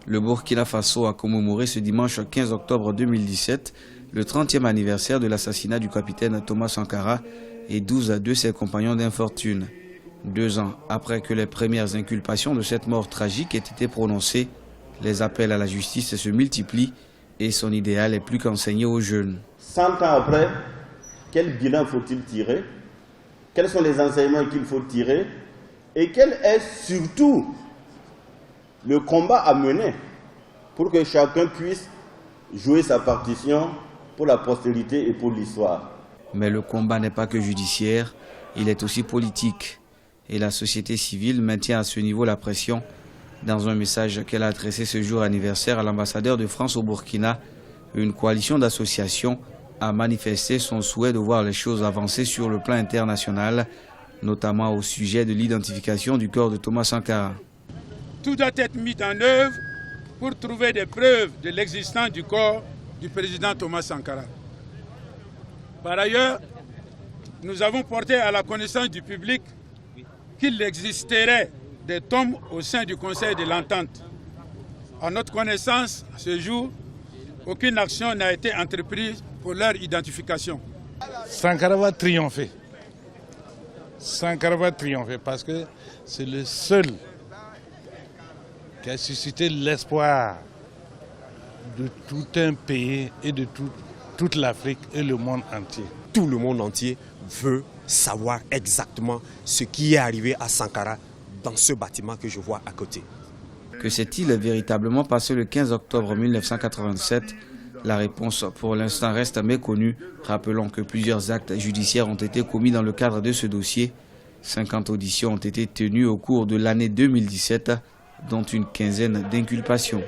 Le Burkina Faso a commémoré ce dimanche 15 octobre 2017 le 30e anniversaire de l'assassinat du capitaine Thomas Sankara et 12 de ses compagnons d'infortune. 2 ans après que les premières inculpations de cette mort tragique aient été prononcées, les appels à la justice se multiplient et son idéal est plus qu'enseigné aux jeunes. 100 ans après, quel bilan faut-il tirer? Quels sont les enseignements qu'il faut tirer? Et quel est surtout le combat à mener pour que chacun puisse jouer sa partition pour la postérité et pour l'histoire? Mais le combat n'est pas que judiciaire, il est aussi politique. Et la société civile maintient à ce niveau la pression. Dans un message qu'elle a adressé ce jour anniversaire à l'ambassadeur de France au Burkina, une coalition d'associations a manifesté son souhait de voir les choses avancer sur le plan international, notamment au sujet de l'identification du corps de Thomas Sankara. Tout doit être mis en œuvre pour trouver des preuves de l'existence du corps du président Thomas Sankara. Par ailleurs, nous avons porté à la connaissance du public qu'il existerait des tombes au sein du Conseil de l'Entente. À notre connaissance, à ce jour, aucune action n'a été entreprise pour leur identification. Sankara va triompher. Sankara va triompher parce que c'est le seul qui a suscité l'espoir de tout un pays et de toute l'Afrique et le monde entier. Tout le monde entier veut savoir exactement ce qui est arrivé à Sankara dans ce bâtiment que je vois à côté. Que s'est-il véritablement passé le 15 octobre 1987? La réponse pour l'instant reste méconnue. Rappelons que plusieurs actes judiciaires ont été commis dans le cadre de ce dossier. 50 auditions ont été tenues au cours de l'année 2017, dont une quinzaine d'inculpations.